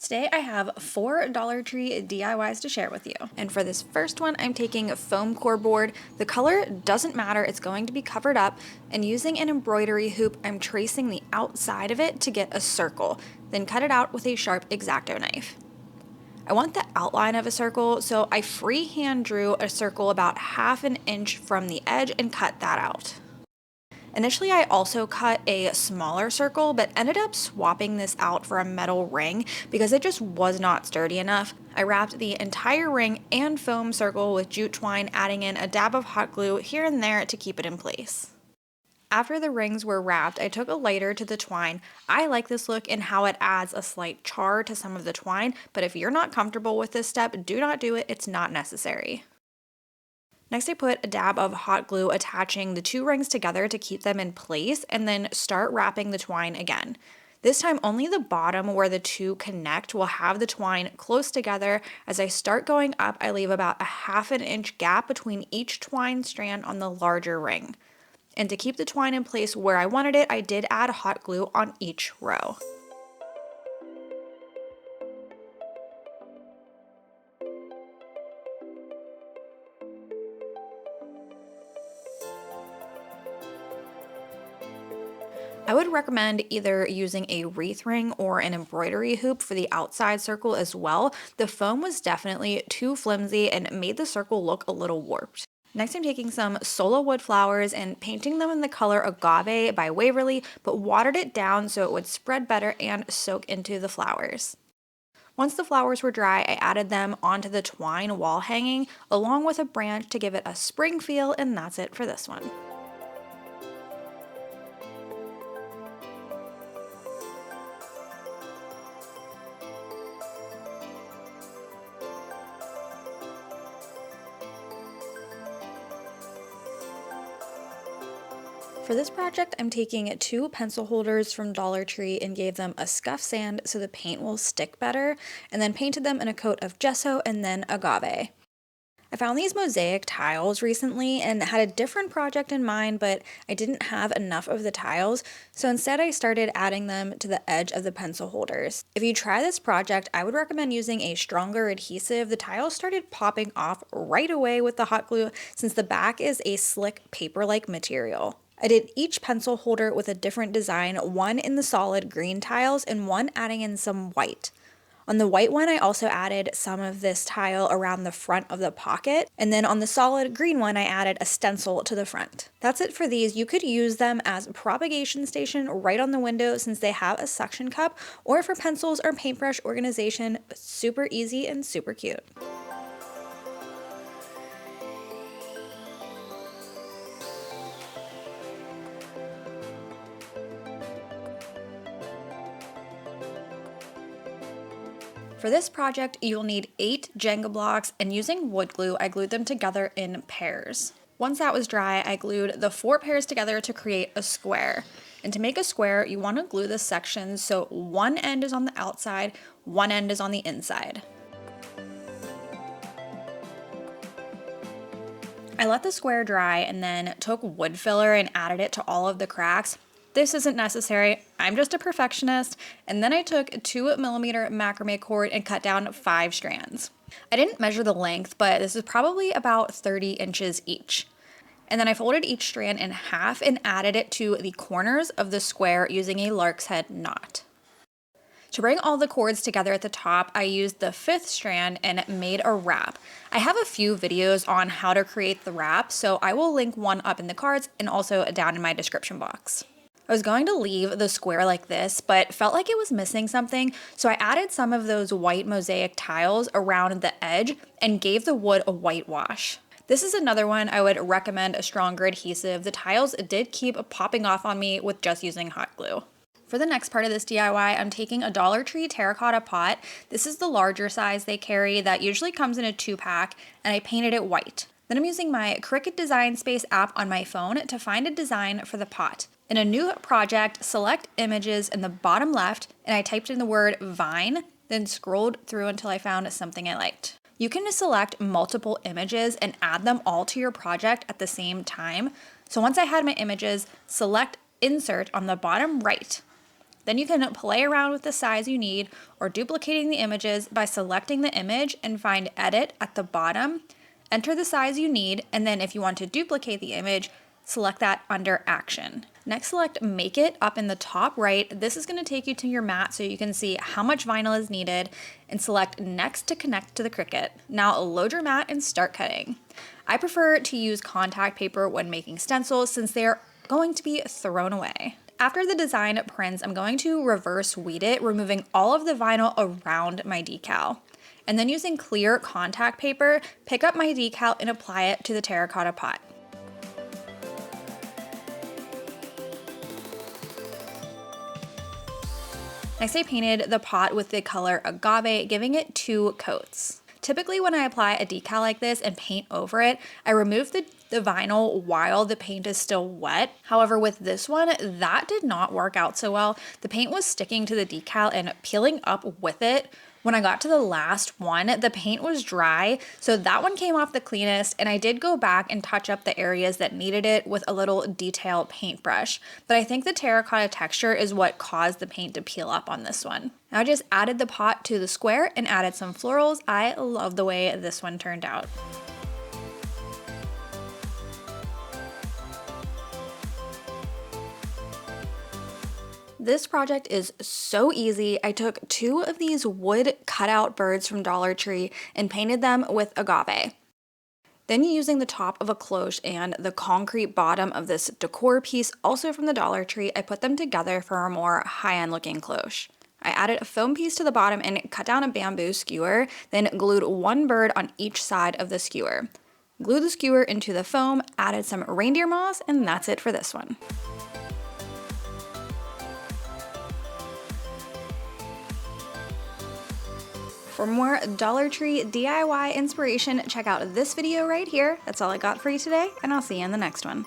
Today I have 4 Dollar Tree DIYs to share with you. And for this first one, I'm taking a foam core board. The color doesn't matter, it's going to be covered up. And using an embroidery hoop, I'm tracing the outside of it to get a circle, then cut it out with a sharp X-Acto knife. I want the outline of a circle, so I freehand drew a circle about 1/2 inch from the edge and cut that out. Initially, I also cut a smaller circle, but ended up swapping this out for a metal ring because it just was not sturdy enough. I wrapped the entire ring and foam circle with jute twine, adding in a dab of hot glue here and there to keep it in place. After the rings were wrapped, I took a lighter to the twine. I like this look and how it adds a slight char to some of the twine, but if you're not comfortable with this step, do not do it, it's not necessary. Next, I put a dab of hot glue attaching the 2 rings together to keep them in place, and then start wrapping the twine again. This time, only the bottom where the 2 connect will have the twine close together. As I start going up, I leave about a 1/2 inch gap between each twine strand on the larger ring. And to keep the twine in place where I wanted it, I did add hot glue on each row. I would recommend either using a wreath ring or an embroidery hoop for the outside circle as well. The foam was definitely too flimsy and made the circle look a little warped. Next, I'm taking some solo wood flowers and painting them in the color Agave by Waverly, but watered it down so it would spread better and soak into the flowers. Once the flowers were dry, I added them onto the twine wall hanging along with a branch to give it a spring feel, and that's it for this one. For this project, I'm taking 2 pencil holders from Dollar Tree and gave them a scuff sand so the paint will stick better, and then painted them in a coat of gesso and then agave. I found these mosaic tiles recently and had a different project in mind, but I didn't have enough of the tiles, so instead I started adding them to the edge of the pencil holders. If you try this project, I would recommend using a stronger adhesive. The tiles started popping off right away with the hot glue since the back is a slick paper-like material. I did each pencil holder with a different design, one in the solid green tiles and one adding in some white. On the white one, I also added some of this tile around the front of the pocket, and then on the solid green one, I added a stencil to the front. That's it for these. You could use them as a propagation station right on the window since they have a suction cup, or for pencils or paintbrush organization. Super easy and super cute. For this project, you'll need 8 Jenga blocks, and using wood glue, I glued them together in pairs. Once that was dry, I glued the 4 pairs together to create a square. And to make a square, you want to glue the sections so one end is on the outside, one end is on the inside. I let the square dry and then took wood filler and added it to all of the cracks. This isn't necessary, I'm just a perfectionist, and then I took 2mm macrame cord and cut down 5 strands. I didn't measure the length, but this is probably about 30 inches each. And then I folded each strand in half and added it to the corners of the square using a lark's head knot. To bring all the cords together at the top, I used the 5th strand and made a wrap. I have a few videos on how to create the wrap, so I will link one up in the cards and also down in my description box. I was going to leave the square like this, but felt like it was missing something, so I added some of those white mosaic tiles around the edge and gave the wood a whitewash. This is another one I would recommend a stronger adhesive. The tiles did keep popping off on me with just using hot glue. For the next part of this DIY, I'm taking a Dollar Tree terracotta pot. This is the larger size they carry that usually comes in a 2-pack, and I painted it white. Then I'm using my Cricut Design Space app on my phone to find a design for the pot. In a new project, select images in the bottom left, and I typed in the word vine, then scrolled through until I found something I liked. You can select multiple images and add them all to your project at the same time. So once I had my images, select insert on the bottom right. Then you can play around with the size you need or duplicating the images by selecting the image and find Edit at the bottom, enter the size you need, and then if you want to duplicate the image, select that under Action. Next, select Make It up in the top right. This is going to take you to your mat so you can see how much vinyl is needed, and select Next to connect to the Cricut. Now load your mat and start cutting. I prefer to use contact paper when making stencils since they are going to be thrown away. After the design prints, I'm going to reverse weed it, removing all of the vinyl around my decal. And then using clear contact paper, pick up my decal and apply it to the terracotta pot. Next, I painted the pot with the color agave, giving it 2 coats. Typically when I apply a decal like this and paint over it, I remove the vinyl while the paint is still wet. However, with this one, that did not work out so well. The paint was sticking to the decal and peeling up with it. When I got to the last one, the paint was dry, so that one came off the cleanest, and I did go back and touch up the areas that needed it with a little detail paintbrush. But I think the terracotta texture is what caused the paint to peel up on this one. Now I just added the pot to the square and added some florals. I love the way this one turned out. This project is so easy. I took 2 of these wood cutout birds from Dollar Tree and painted them with agave. Then using the top of a cloche and the concrete bottom of this Decor piece, also from the Dollar Tree, I put them together for a more high-end looking cloche. I added a foam piece to the bottom and cut down a bamboo skewer, then glued 1 bird on each side of the skewer. Glued the skewer into the foam, added some reindeer moss, and that's it for this one. For more Dollar Tree DIY inspiration, check out this video right here. That's all I got for you today, and I'll see you in the next one.